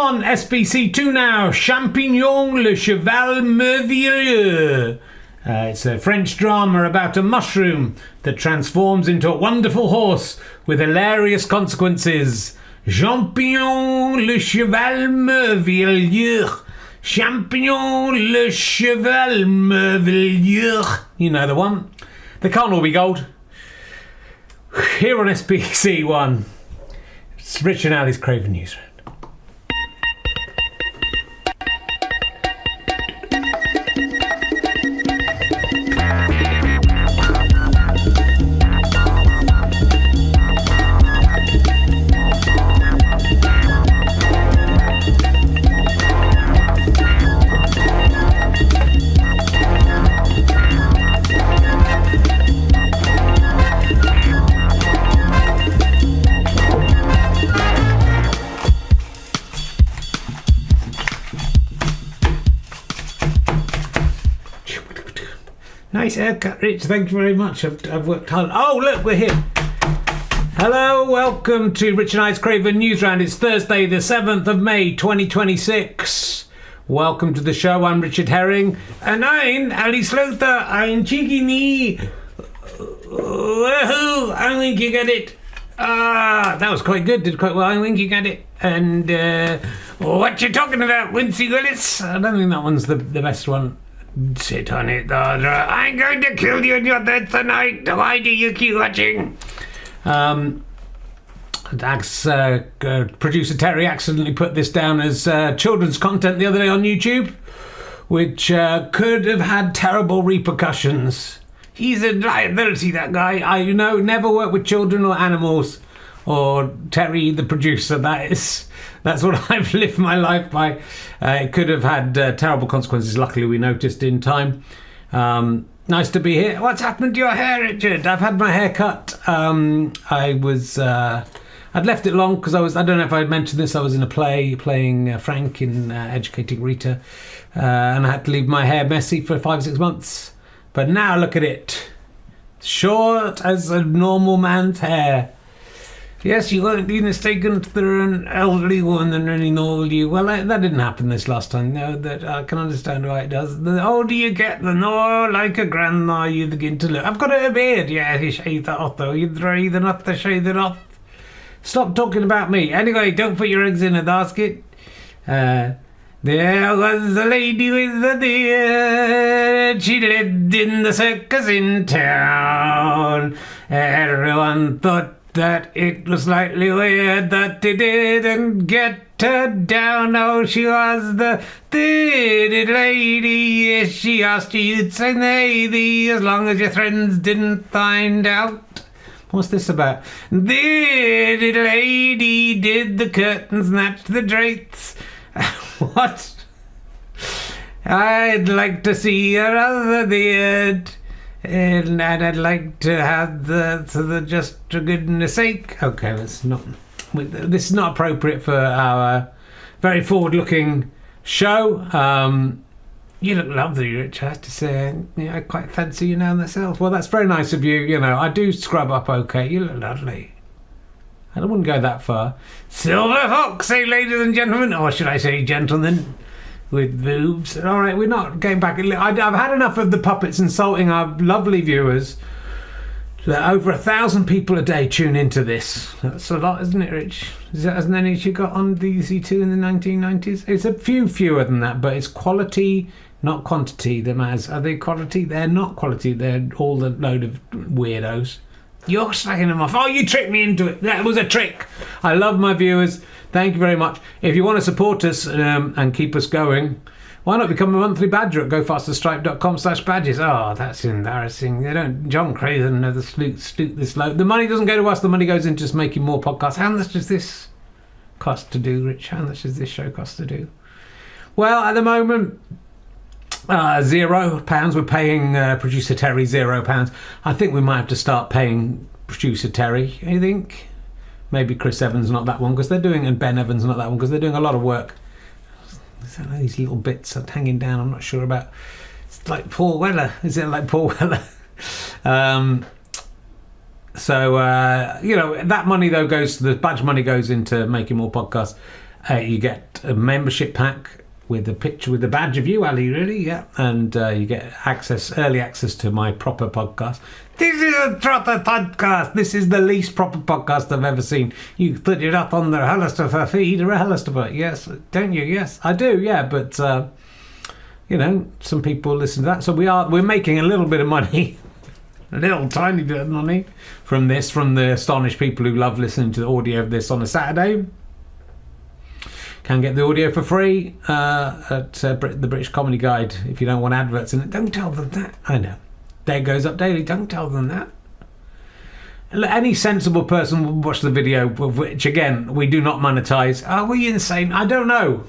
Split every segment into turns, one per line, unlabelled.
on SBC2 now. Champignon Le Cheval Merveilleux. It's a French drama about a mushroom that transforms into a wonderful horse with hilarious consequences. Champignon Le Cheval Merveilleux. Champignon Le Cheval Merveilleux. You know the one. They can't all be gold. Here on SBC1, it's Rich and Ali's Craven Newsround. Nice haircut, Rich. Thank you very much. I've worked hard. Oh, look, we're here. Hello, welcome to Rich and I's Craven Newsround. It's Thursday, the 7th of May, 2026. Welcome to the show. I'm Richard Herring. And I'm Ali Slother. I'm Cheeky Knee. Woohoo! I'm winking at it. That was quite good. Did quite well. I'm winking at it. And what you talking about, Wincy Willis? I don't think that one's the best one. Sit on it, daughter. I'm going to kill you in your bed tonight. Why do you keep watching? Producer Terry accidentally put this down as children's content the other day on YouTube, which could have had terrible repercussions. He's a liability, that guy. I never work with children or animals. Or Terry, the producer, that's what I've lived my life by. It could have had terrible consequences. Luckily, we noticed in time. Nice to be here. What's happened to your hair, Richard? I've had my hair cut. I'd left it long because I don't know if I had mentioned this, I was in a play playing Frank in Educating Rita. And I had to leave my hair messy for 5 or 6 months. But now look at it. Short as a normal man's hair. Yes, you won't be mistaken for an elderly woman than any normal you. Well, that didn't happen this last time. No, that I can understand why it does. The older you get, the more like a grandma you begin to look. I've got a beard. Yeah, you shave that off, though. You'd rather not to shave it off. Stop talking about me. Anyway, don't put your eggs in a basket. There was a lady with a beard. She lived in the circus in town. Everyone thought that it was slightly weird that they didn't get her down. Oh, she was the bearded lady. If she asked you, you'd say maybe, as long as your friends didn't find out. What's this about? The bearded lady did the curtains, snatched the drapes. What? I'd like to see your other beard. And I'd like to have the just for goodness sake. Okay, this is not appropriate for our very forward-looking show. You look lovely, Rich. I have to say, I quite fancy you now myself. Well, that's very nice of you. I do scrub up okay. You look lovely. I wouldn't go that far. Silver fox, ladies and gentlemen, or should I say gentlemen? With boobs. All right, we're not going back. I've had enough of the puppets insulting our lovely viewers. Over 1,000 people a day tune into this. That's a lot, isn't it, Rich? Is that as many as you got on BBC2 in the 1990s? It's a few fewer than that, but it's quality, not quantity. Are they quality? They're not quality. They're all a load of weirdos. You're slagging them off. Oh, you tricked me into it. That was a trick. I love my viewers. Thank you very much. If you want to support us and keep us going, why not become a monthly badger at gofasterstripe.com/badges? Oh, that's embarrassing. They don't. John Craven never stoop this low. The money doesn't go to us. The money goes into just making more podcasts. How much does this cost to do, Rich? How much does this show cost to do? Well, at the moment, £0. We're paying producer Terry £0. I think we might have to start paying producer Terry. You think? Maybe Chris Evans, not that one, because they're doing, and Ben Evans, not that one, because they're doing a lot of work. These little bits are hanging down. I'm not sure about. It's like Paul Weller. Is it like Paul Weller? So that money though goes. The badge money goes into making more podcasts. You get a membership pack with a picture with a badge of you, Ali, really, yeah. And you get early access to my proper podcast. This is a proper podcast. This is the least proper podcast I've ever seen. You put it up on the Hallister feed or Hallister, yes, don't you? Yes, I do, yeah, but some people listen to that. So we're making a little bit of money, a little tiny bit of money from this, from the astonished people who love listening to the audio of this on a Saturday. Can get the audio for free at the British Comedy Guide if you don't want adverts in it. Don't tell them that. I know. There goes up daily. Don't tell them that. Any sensible person will watch the video, which again we do not monetize. Are we insane? I don't know.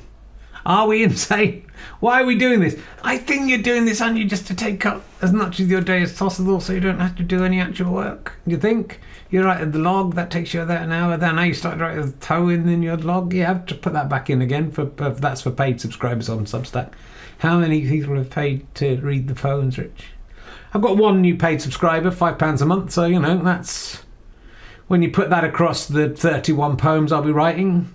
Are we insane? Why are we doing this? I think you're doing this, aren't you, just to take up as much of your day as possible so you don't have to do any actual work? You think? You write the log, that takes you about an hour. Then now you start writing the towing in your log. You have to put that back in again. That's for paid subscribers on Substack. How many people have paid to read the poems, Rich? I've got one new paid subscriber, £5 a month. So, that's... When you put that across the 31 poems I'll be writing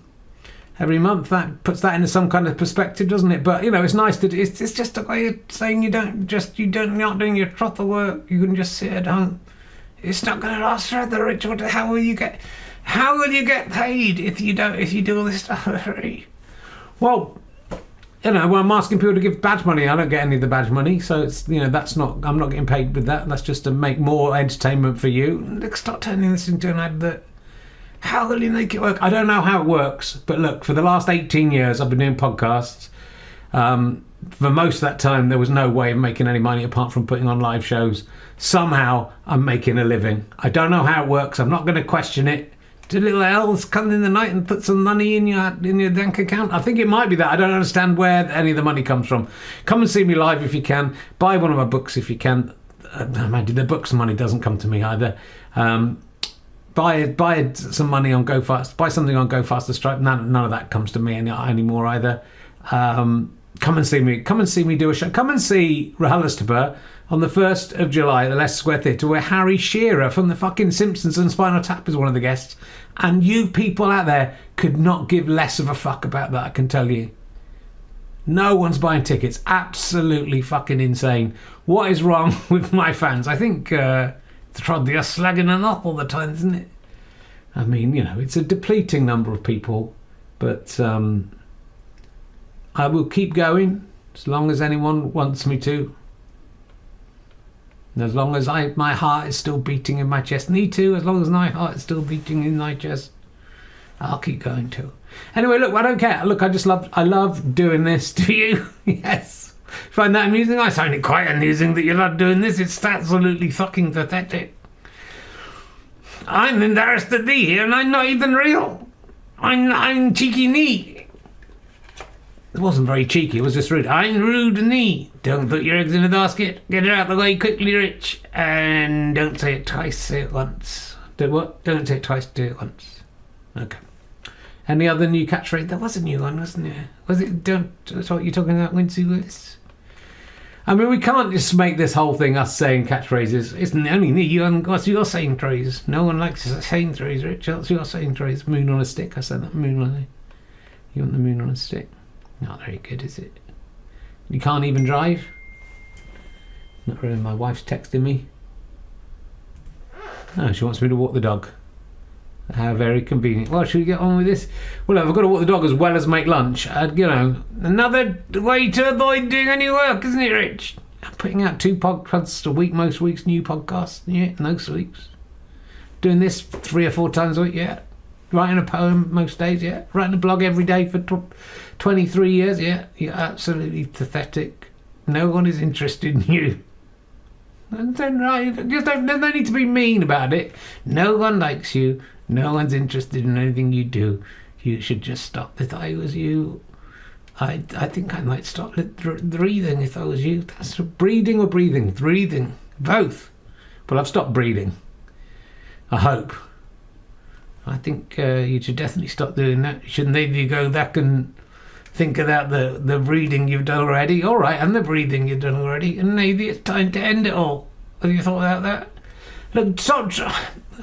every month, that puts that into some kind of perspective, doesn't it? But, it's nice to... It's just a way of saying you're not doing your trotter work. You can just sit at home. It's not going to last forever, Richard. How will you get paid if you do all this stuff for free? Well, when I'm asking people to give badge money, I don't get any of the badge money, so it's that's not. I'm not getting paid with that. That's just to make more entertainment for you. Start turning this into an advert. How will you make it work? I don't know how it works, but look, for the last 18 years, I've been doing podcasts. For most of that time, there was no way of making any money apart from putting on live shows. Somehow, I'm making a living. I don't know how it works. I'm not going to question it. Do little elves come in the night and put some money in your bank account? I think it might be that. I don't understand where any of the money comes from. Come and see me live if you can. Buy one of my books if you can. The books money doesn't come to me either. Buy some money on GoFast. Buy something on GoFast Stripe. None of that comes to me anymore either. Come and see me. Come and see me do a show. Come and see Hallister on the 1st of July at the Leicester Square Theatre, where Harry Shearer from the fucking Simpsons and Spinal Tap is one of the guests. And you people out there could not give less of a fuck about that, I can tell you. No one's buying tickets. Absolutely fucking insane. What is wrong with my fans? I think they're slagging them up all the time, isn't it? I mean, it's a depleting number of people, but I will keep going as long as anyone wants me to. And as long as my heart is still beating in my chest. Me too, as long as my heart is still beating in my chest. I'll keep going too. Anyway, look, I don't care. Look, I love doing this. Do you? Yes. Find that amusing? I find it quite amusing that you love doing this. It's absolutely fucking pathetic. I'm embarrassed to be here and I'm not even real. I'm cheeky knee. It wasn't very cheeky, it was just rude. I'm rude knee. Don't put your eggs in a basket. Get it out of the way quickly, Rich. And don't say it twice, say it once. Do what? Don't say it twice, do it once. Okay. Any other new catchphrase? There was a new one, wasn't there? Was it, that's what you're talking about, Wincy Willis? I mean, we can't just make this whole thing us saying catchphrases. It's only me. What's your saying phrase? No one likes a saying phrase, Rich. What's your saying phrase? Moon on a stick. I said that. Moon on a... You want the moon on a stick? Not very good, is it? You can't even drive? Not really. My wife's texting me. Oh, she wants me to walk the dog. How very convenient. Well, should we get on with this? Well, I've got to walk the dog as well as make lunch. Another way to avoid doing any work, isn't it, Rich? I'm putting out 2 podcasts a week, most weeks, new podcasts. Yeah, most weeks. Doing this 3 or 4 times a week, yeah. Writing a poem most days, yeah. Writing a blog every day for 23 years, yeah. You're absolutely pathetic. No one is interested in you. There's no need to be mean about it. No one likes you. No one's interested in anything you do. You should just stop. If I was you, I think I might stop breathing if I was you. That's breeding or breathing? Breathing. Both. Well, I've stopped breeding. I hope. I think you should definitely stop doing that. You should maybe go back and think about the breeding you've done already. All right, and the breathing you've done already. And maybe it's time to end it all. Have you thought about that? Look,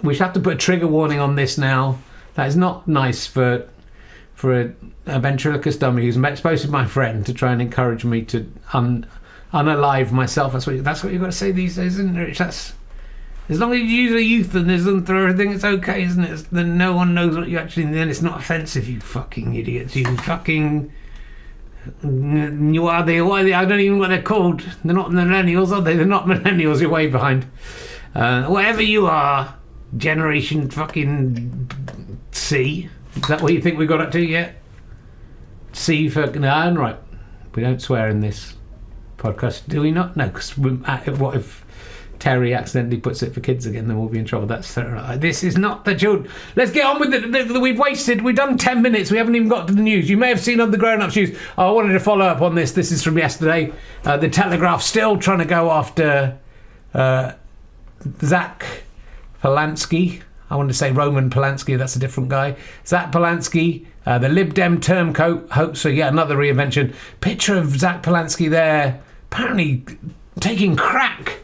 we should have to put a trigger warning on this now. That is not nice for for a ventriloquist dummy who's supposed to be my friend to try and encourage me to unalive myself. That's what you've got to say these days, isn't it? That's, as long as you use a euphemism for everything, it's okay, isn't it? Then no one knows what you actually... Then it's not offensive, you fucking idiots. You fucking... What are they? I don't even know what they're called. They're not millennials, are they? They're not millennials, you're way behind. Whatever you are, generation fucking C. Is that what you think we got up to yet? C for... No, right. We don't swear in this podcast, do we not? No, because what if Terry accidentally puts it for kids again, then we'll be in trouble. That's this is not the children. Let's get on with it. We've done 10 minutes. We haven't even got to the news. You may have seen on the Grown Ups News. I wanted to follow up on this. This is from yesterday. The Telegraph still trying to go after Zach Polanski. I wanted to say Roman Polanski. That's a different guy. Zach Polanski, the Lib Dem turncoat hoax. So yeah, another reinvention. Picture of Zach Polanski there, apparently taking crack.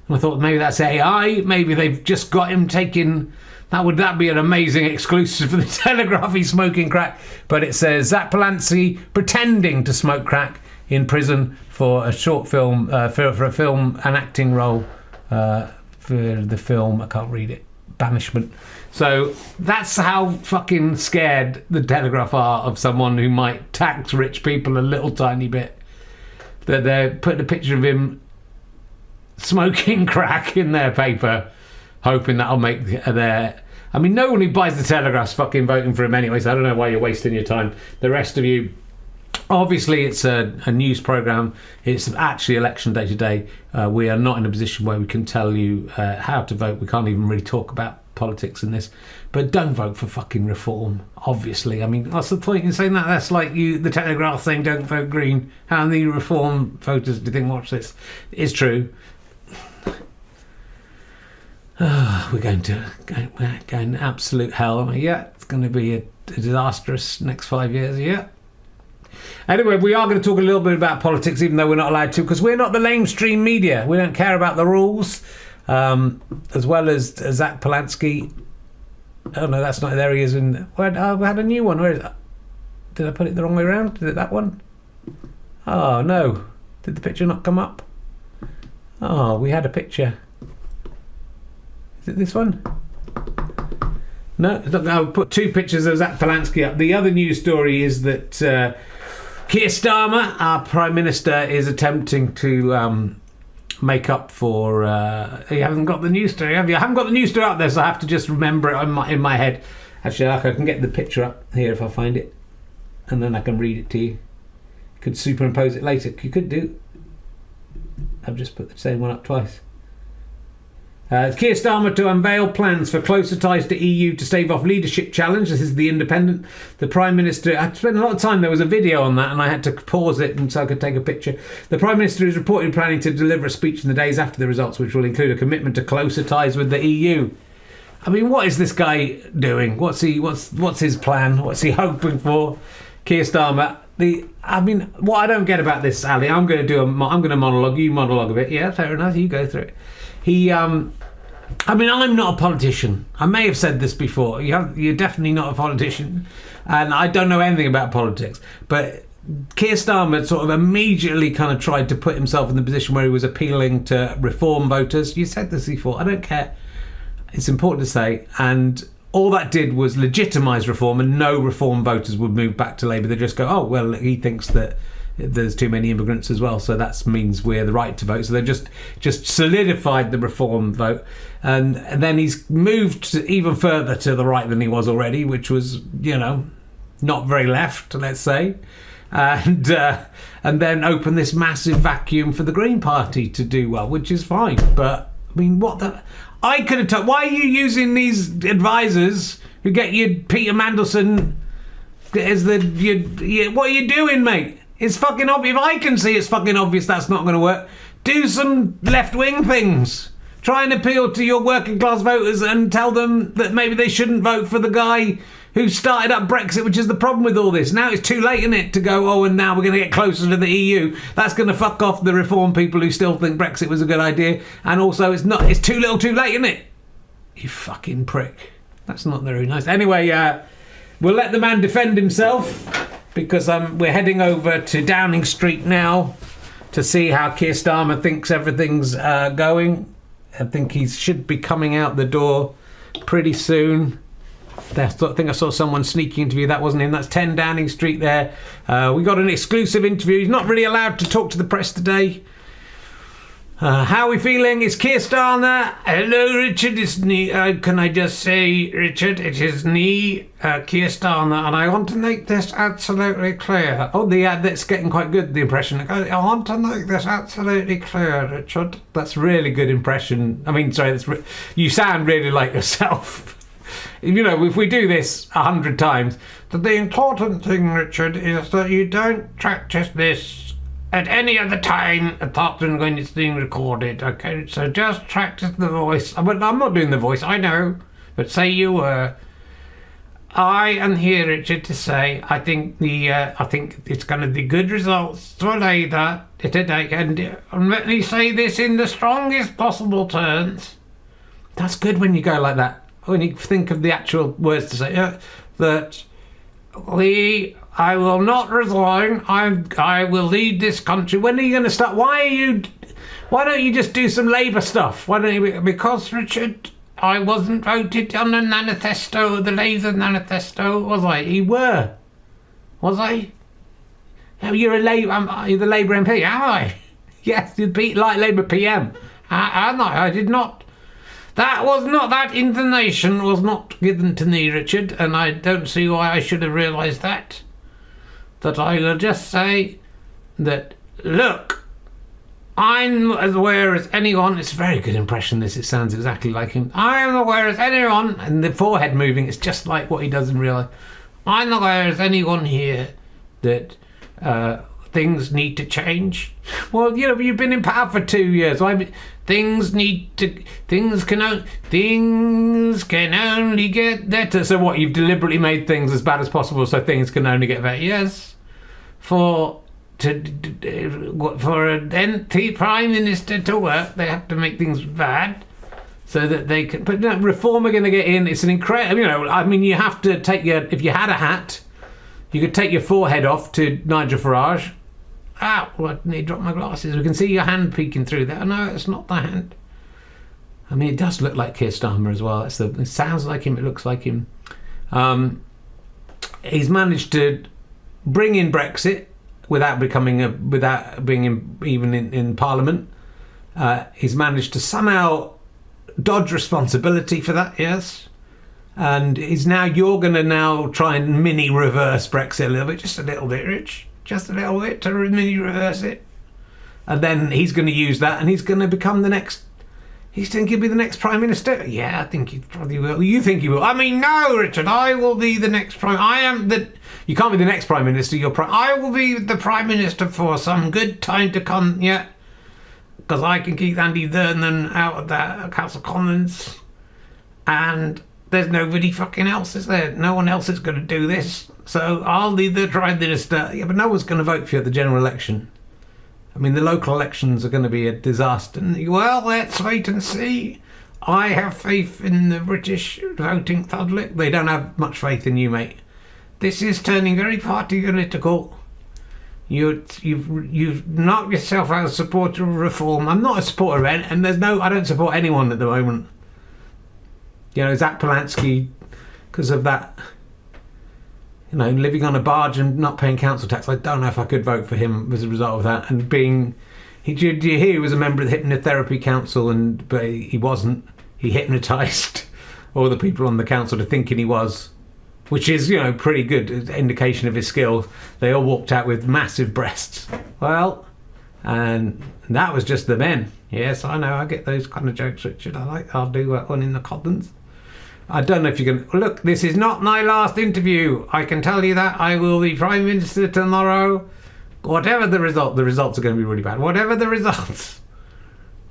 And I thought maybe that's AI. Maybe they've just got him taking... That'd be an amazing exclusive for the Telegraph. He's smoking crack. But it says Zach Polanski pretending to smoke crack in prison for a short film, for a film, an acting role for the film. I can't read it. Banishment. So that's how fucking scared the Telegraph are of someone who might tax rich people a little tiny bit. That they're putting a picture of him smoking crack in their paper, hoping that'll make their... I mean, no one who buys the Telegraph's fucking voting for him anyway, so I don't know why you're wasting your time. The rest of you, obviously it's a news programme. It's actually election day today. We are not in a position where we can tell you how to vote. We can't even really talk about politics in this. But don't vote for fucking reform, obviously. I mean, what's the point in saying that? That's like the Telegraph saying don't vote Green. How many reform voters do you think watch this? It's true. We're going to absolute hell. Yeah, it's going to be a disastrous next 5 years. Yeah. Anyway, we are going to talk a little bit about politics, even though we're not allowed to, because we're not the lamestream media. We don't care about the rules. As well as Zach Polanski. Oh no, that's not. There he is. We had a new one. Where is it? Did I put it the wrong way around? Is it that one? Oh no. Did the picture not come up? Oh, we had a picture. Is it this one? No, I'll put two pictures of Zach Polanski up. The other news story is that Keir Starmer, our Prime Minister, is attempting to make up for... you haven't got the news story, have you? I haven't got the news story up there, so I have to just remember it in my head. Actually, I can get the picture up here if I find it, and then I can read it to you. You could superimpose it later. You could do. I've just put the same one up twice. Keir Starmer to unveil plans for closer ties to EU to stave off leadership challenge. This is The Independent. The Prime Minister... I spent a lot of time... There was a video on that and I had to pause it and so I could take a picture. The Prime Minister is reportedly planning to deliver a speech in the days after the results, which will include a commitment to closer ties with the EU. I mean, what is this guy doing? What's his plan? What's he hoping for? Keir Starmer... I mean, what I don't get about this, Ali, I'm going to monologue. You monologue a bit. Yeah, fair enough. You go through it. I mean, I'm not a politician. I may have said this before. You're definitely not a politician. And I don't know anything about politics. But Keir Starmer sort of immediately kind of tried to put himself in the position where he was appealing to reform voters. You said this before. I don't care. It's important to say. And all that did was legitimise reform, and no reform voters would move back to Labour. They just go, oh, well, he thinks that there's too many immigrants as well, so that means we're the right to vote. So they've just solidified the reform vote, and then he's moved even further to the right than he was already, which was, not very left, let's say, and then open this massive vacuum for the Green Party to do well, which is fine. But I mean, I could have told. Why are you using these advisors who get you Peter Mandelson as what are you doing, mate? It's fucking obvious. If I can see it's fucking obvious that's not going to work, do some left-wing things. Try and appeal to your working class voters and tell them that maybe they shouldn't vote for the guy who started up Brexit, which is the problem with all this. Now it's too late, isn't it, to go, oh, and now we're going to get closer to the EU. That's going to fuck off the reform people who still think Brexit was a good idea. And also, it's too little too late, isn't it? You fucking prick. That's not very nice. Anyway, we'll let the man defend himself, because we're heading over to Downing Street now to see how Keir Starmer thinks everything's going. I think he should be coming out the door pretty soon. I think I saw someone sneaking interview. That wasn't him. That's 10 Downing Street there. We got an exclusive interview. He's not really allowed to talk to the press today. How are we feeling? It's Keir Starmer. Hello, Richard. It's me. Can I just say, Richard, it is me, Keir Starmer, and I want to make this absolutely clear. Oh, that's getting quite good, the impression. I want to make this absolutely clear, Richard. That's really good impression. I mean, sorry, you sound really like yourself. You know, if we do this 100 times, the important thing, Richard, is that you don't practice this at any other time apart from when it's being recorded, okay? So just practice the voice. But I'm not doing the voice, I know, but say you were. I am here, Richard, to say I think it's going to be good results for Labour today, and let me say this in the strongest possible terms. That's good when you go like that. When you think of the actual words to say, that I will not resign. I will lead this country. When are you going to start? Why don't you just do some Labour stuff? Why don't you? Because, Richard, I wasn't voted on the manifesto, the Labour manifesto, was I? You were, was I? Oh, you're the Labour MP, am I? Yes, you'd be like Labour PM. Am I? I did not. That information was not given to me, Richard, and I don't see why I should have realised that. That I will just say that, look, I'm as aware as anyone. It's a very good impression, this. It sounds exactly like him. I am aware as anyone, and the forehead moving, it's just like what he does in real life. I'm aware as anyone here that things need to change. Well, you know, you've been in power for 2 years. Things can only get better. So what, you've deliberately made things as bad as possible so things can only get better? Yes. For an Prime Minister to work, they have to make things bad so that they can. But no, reform are going to get in. It's an incredible. You know, I mean, you have to take if you had a hat, you could take your forehead off to Nigel Farage. Well, I need to drop my glasses. We can see your hand peeking through there. No, it's not the hand. I mean, it does look like Keir Starmer as well. It sounds like him. It looks like him. He's managed to bring in Brexit without being even in Parliament. He's managed to somehow dodge responsibility for that. Yes. And you're going to now try and mini reverse Brexit a little bit, just a little bit, Rich. Just a little bit to mini reverse it. And then he's going to use that, and he's going to become the next. He's thinking he'll be the next Prime Minister. Yeah, I think he probably will. You think he will? I mean, no, Richard, I will be the next Prime. You can't be the next Prime Minister. I will be the Prime Minister for some good time to come. Yeah, because I can keep Andy Vernon out of that House of Commons, and there's nobody fucking else, is there? No one else is going to do this. So I'll be the Prime Minister. Yeah, but no one's going to vote for you at the general election. I mean, the local elections are going to be a disaster. Well, let's wait and see. I have faith in the British voting public. They don't have much faith in you, mate. This is turning very party political. You've knocked yourself out as a supporter of reform. I'm not a supporter of it, and I don't support anyone at the moment. You know, Zach Polanski, because of that, you know, living on a barge and not paying council tax. I don't know if I could vote for him as a result of that. And he was a member of the Hypnotherapy Council, but he wasn't. He hypnotised all the people on the council to thinking he was, which is, you know, pretty good indication of his skill. They all walked out with massive breasts. Well, and that was just the men. Yes, I know. I get those kind of jokes, Richard. I'll do that one in the Commons. I don't know if you can. Look, this is not my last interview. I can tell you that. I will be Prime Minister tomorrow. Whatever the results are going to be really bad. Whatever the results.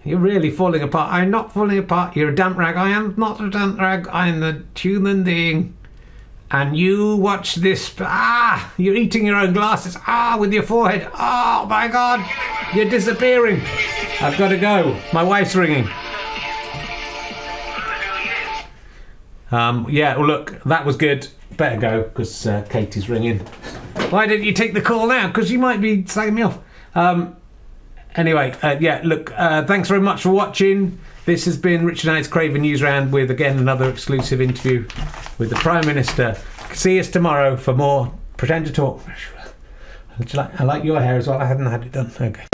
You're really falling apart. I'm not falling apart. You're a damp rag. I am not a damp rag. I'm the human being. And you watch this. You're eating your own glasses. With your forehead. Oh, my God. You're disappearing. I've got to go. My wife's ringing. Well, look, that was good. better go because Katie's ringing. Why didn't you take the call now? Because you might be slagging me off. Anyway, yeah, look, thanks very much for watching. This has been Richard and I's Craven Newsround with, again, another exclusive interview with the Prime Minister. See us tomorrow for more Pretend to Talk. I like your hair as well. I hadn't had it done. Okay.